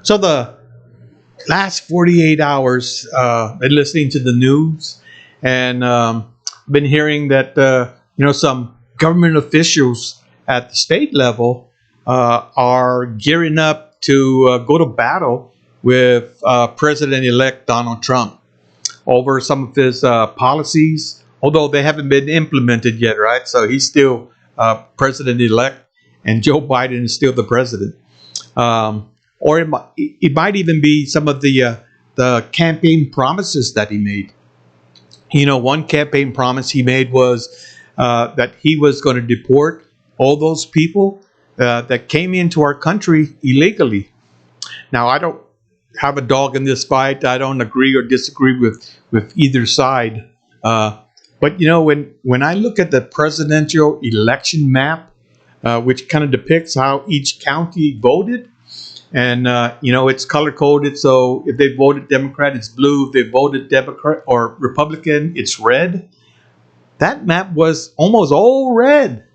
So the last 48 hours, been listening to the news, and been hearing that some government officials at the state level are gearing up to go to battle with President-elect Donald Trump over some of his policies, although they haven't been implemented yet, right? So he's still president-elect, and Joe Biden is still the president. Or it might even be some of the campaign promises that he made. One campaign promise he made was that he was going to deport all those people that came into our country illegally. Now, I don't have a dog in this fight. I don't agree or disagree with either side. But when I look at the presidential election map, which kind of depicts how each county voted, and it's color coded. So if they voted Democrat, it's blue. If they voted Democrat or Republican, it's red. That map was almost all red.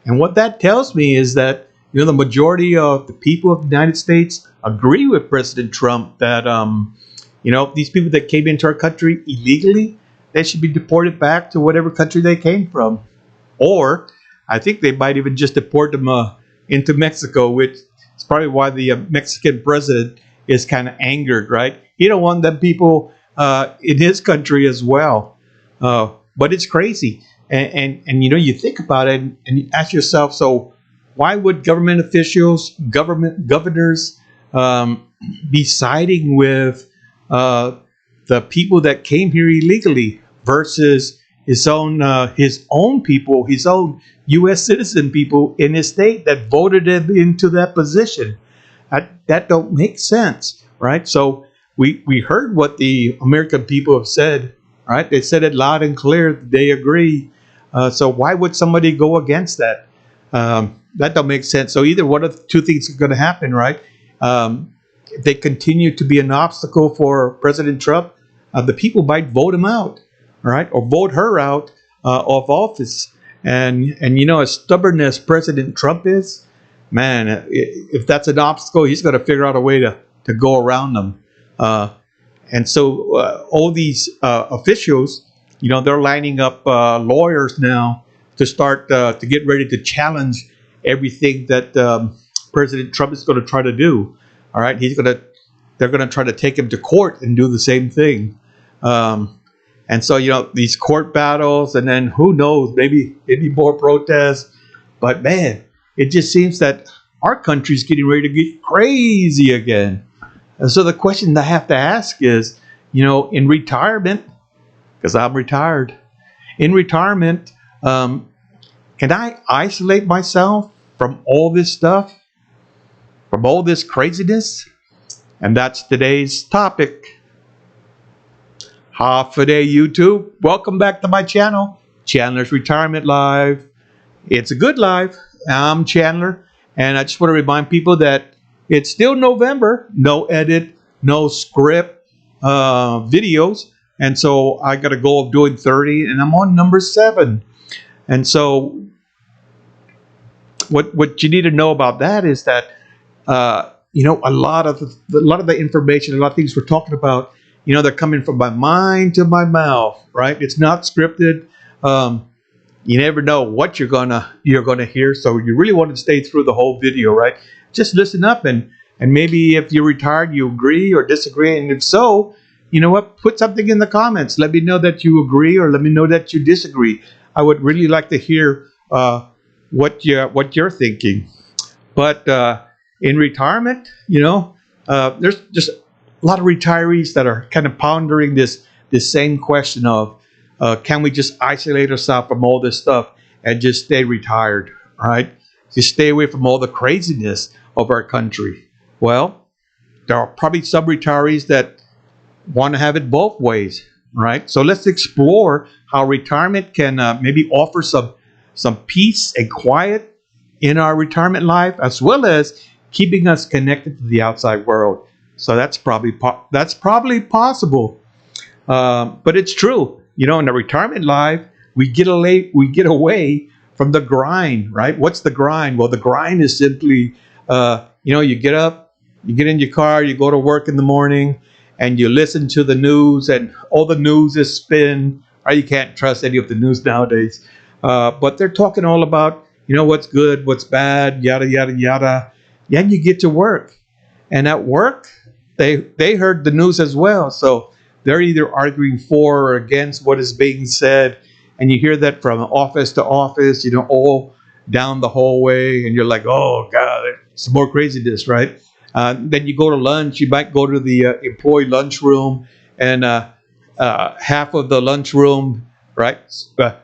And what that tells me is that the majority of the people of the United States agree with President Trump that these people that came into our country illegally, they should be deported back to whatever country they came from. Or I think they might even just deport them into Mexico, which is probably why the Mexican president is kind of angered, right? He don't want them people in his country as well. But it's crazy. And you think about it and you ask yourself, so why would government officials, governors be siding with the people that came here illegally versus his own people, his own U.S. citizen people in his state that voted him into that position? That don't make sense, right? So we heard what the American people have said, right? They said it loud and clear. They agree. So why would somebody go against that? That don't make sense. So either one of the two things is going to happen, right? If they continue to be an obstacle for President Trump, the people might vote him out, right? Or vote her out of office. And as stubborn as President Trump is, man, if that's an obstacle, he's going to figure out a way to go around them. And so all these officials, they're lining up lawyers now to start to get ready to challenge everything that President Trump is going to try to do. All right, they're going to try to take him to court and do the same thing. And so these court battles, and then who knows, maybe more protests. But man, it just seems that our country's getting ready to get crazy again. And so the question I have to ask is, in retirement, because I'm retired, in retirement, can I isolate myself from all this stuff, from all this craziness? And that's today's topic. Half a day, YouTube. Welcome back to my channel, Chandler's Retirement Live. It's a good live. I'm Chandler, and I just want to remind people that it's still November, no edit, no script videos. And so I got a goal of doing 30, and I'm on number 7. And so what you need to know about that is that a lot of the information, a lot of things we're talking about, they're coming from my mind to my mouth, right? It's not scripted. You never know what you're gonna hear, so you really want to stay through the whole video, right? Just listen up, and maybe if you're retired, you agree or disagree, and if so, you know what? Put something in the comments. Let me know that you agree, or let me know that you disagree. I would really like to hear what you're thinking. But in retirement, there's just a lot of retirees that are kind of pondering this same question of can we just isolate ourselves from all this stuff and just stay retired, right? Just stay away from all the craziness of our country. Well, there are probably some retirees that want to have it both ways, right? So let's explore how retirement can maybe offer some peace and quiet in our retirement life, as well as keeping us connected to the outside world. So that's probably possible, but it's true. In the retirement life, we get away from the grind, right? What's the grind? Well, the grind is simply You get up, you get in your car, you go to work in the morning, and you listen to the news, and all the news is spin. Or you can't trust any of the news nowadays. But they're talking all about, what's good, what's bad, yada yada yada. Then you get to work, and at work, they heard the news as well. So they're either arguing for or against what is being said, and you hear that from office to office, all down the hallway, and you're like, oh god, it's more craziness, right? Then you go to lunch. You might go to the employee lunchroom, and half of the lunchroom, right?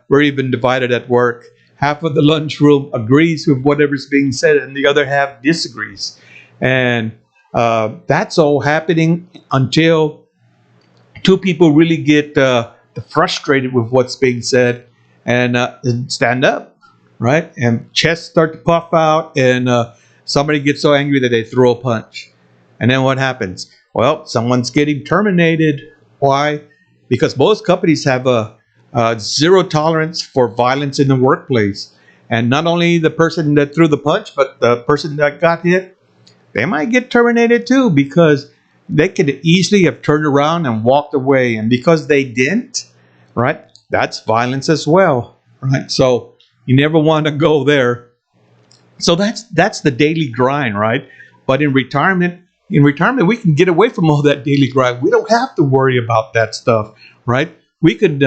We're even divided at work. Half of the lunchroom agrees with whatever's being said, and the other half disagrees. And that's all happening until two people really get frustrated with what's being said and stand up, right? And chests start to puff out, and somebody gets so angry that they throw a punch. And then what happens? Well, someone's getting terminated. Why? Because most companies have a zero tolerance for violence in the workplace. And not only the person that threw the punch, but the person that got hit, they might get terminated too, because they could easily have turned around and walked away. And because they didn't, right, that's violence as well, right? So you never want to go there. So that's the daily grind, right? But in retirement, we can get away from all that daily grind. We don't have to worry about that stuff, right? We could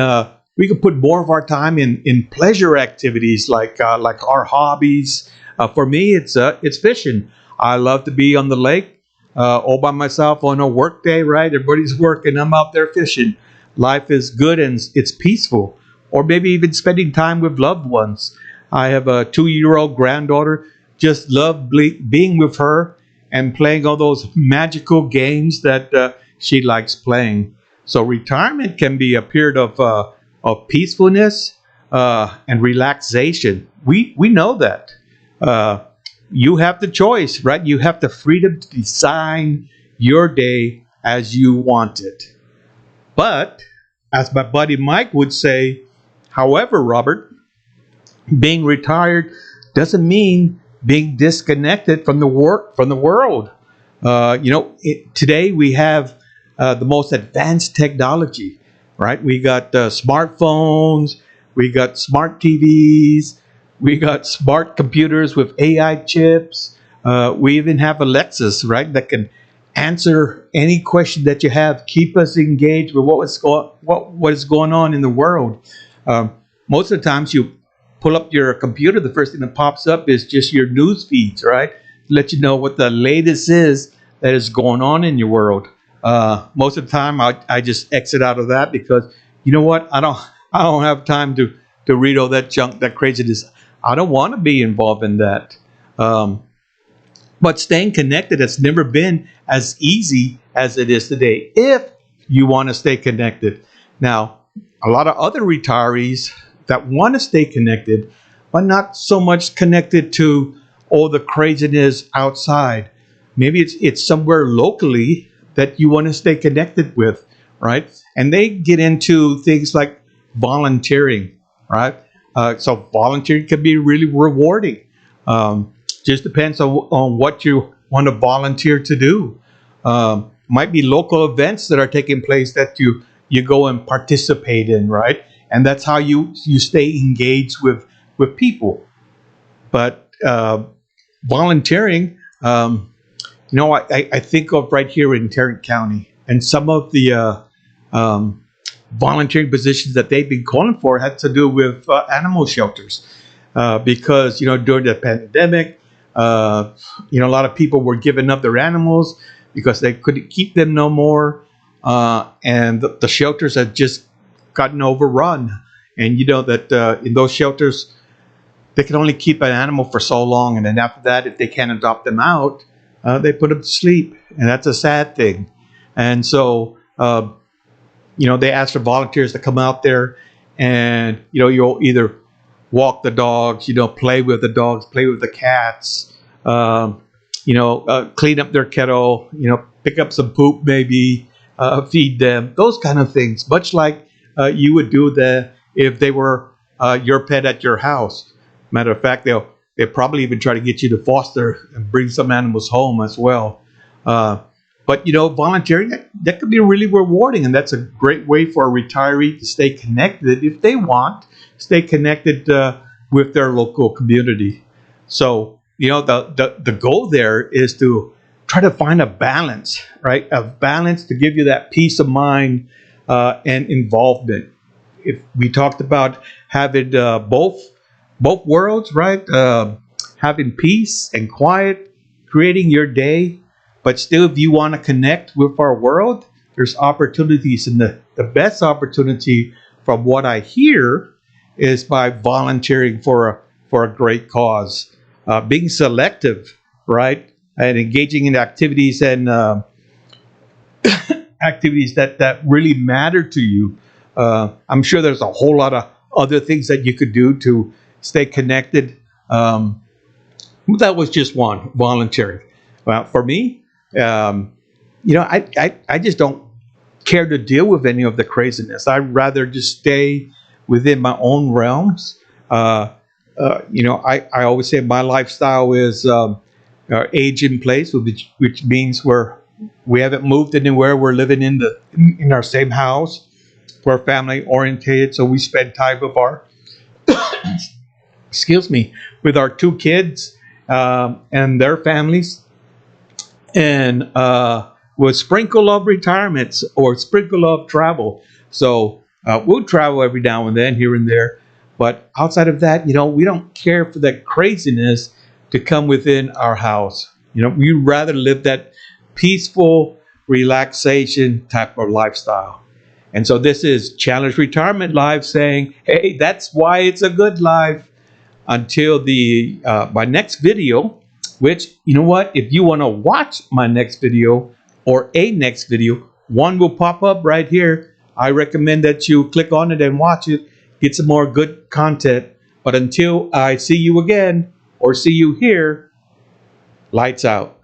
put more of our time in pleasure activities like our hobbies. For me, it's fishing. I love to be on the lake, all by myself on a work day, right? Everybody's working. I'm out there fishing. Life is good and it's peaceful. Or maybe even spending time with loved ones. I have a 2-year-old granddaughter. Just love being with her and playing all those magical games that she likes playing. So retirement can be a period of peacefulness and relaxation. We know that. You have the choice, right? You have the freedom to design your day as you want it. But as my buddy Mike would say, however, Robert, being retired doesn't mean being disconnected from the world. Today we have the most advanced technology, right? We got smartphones, we got smart TVs, we got smart computers with AI chips. We even have Alexas, right, that can answer any question that you have, keep us engaged with what is going on in the world. Most of the times you pull up your computer, the first thing that pops up is just your news feeds, right? To let you know what the latest is that is going on in your world. Most of the time, I just exit out of that because you know what? I don't have time to read all that junk, that craziness. I don't want to be involved in that. But staying connected has never been as easy as it is today if you want to stay connected. Now, a lot of other retirees that want to stay connected, but not so much connected to all the craziness outside. Maybe it's somewhere locally that you want to stay connected with, right? And they get into things like volunteering, right? So volunteering can be really rewarding. Just depends on what you want to volunteer to do. Might be local events that are taking place that you go and participate in, right? And that's how you stay engaged with people. But volunteering, I think of right here in Tarrant County, and some of the volunteering positions that they've been calling for had to do with animal shelters, because during the pandemic, a lot of people were giving up their animals because they couldn't keep them no more, and the shelters had just gotten overrun. And you know that in those shelters, they can only keep an animal for so long, and then after that, if they can't adopt them out, they put them to sleep, and that's a sad thing. And so, they ask for volunteers to come out there, and you'll either walk the dogs, play with the dogs, play with the cats, clean up their kennel, pick up some poop maybe, feed them, those kind of things. Much like you would do if they were your pet at your house. Matter of fact, they'll They probably even try to get you to foster and bring some animals home as well. Uh, but volunteering, that could be really rewarding, and that's a great way for a retiree to stay connected if they want, stay connected with their local community. So the goal there is to try to find a balance, right? A balance to give you that peace of mind and involvement. If we talked about having both worlds, right? Having peace and quiet, creating your day, but still, if you want to connect with our world, there's opportunities, and the best opportunity, from what I hear, is by volunteering for a great cause, being selective, right, and engaging in activities and activities that really matter to you. I'm sure there's a whole lot of other things that you could do to stay connected. That was just one, volunteering. Well, for me, I just don't care to deal with any of the craziness. I'd rather just stay within my own realms. I always say my lifestyle is age in place, which means we haven't moved anywhere. We're living in our same house. We're family orientated, so we spend time with our excuse me, with our two kids and their families, and with sprinkle of retirements or sprinkle of travel. So we'll travel every now and then, here and there. But outside of that, we don't care for that craziness to come within our house. We rather live that peaceful relaxation type of lifestyle. And so this is Challenge Retirement Live saying, hey, that's why it's a good life. Until my next video, which, if you want to watch my next video or a next video, one will pop up right here. I recommend that you click on it and watch it, get some more good content. But until I see you again or see you here, lights out.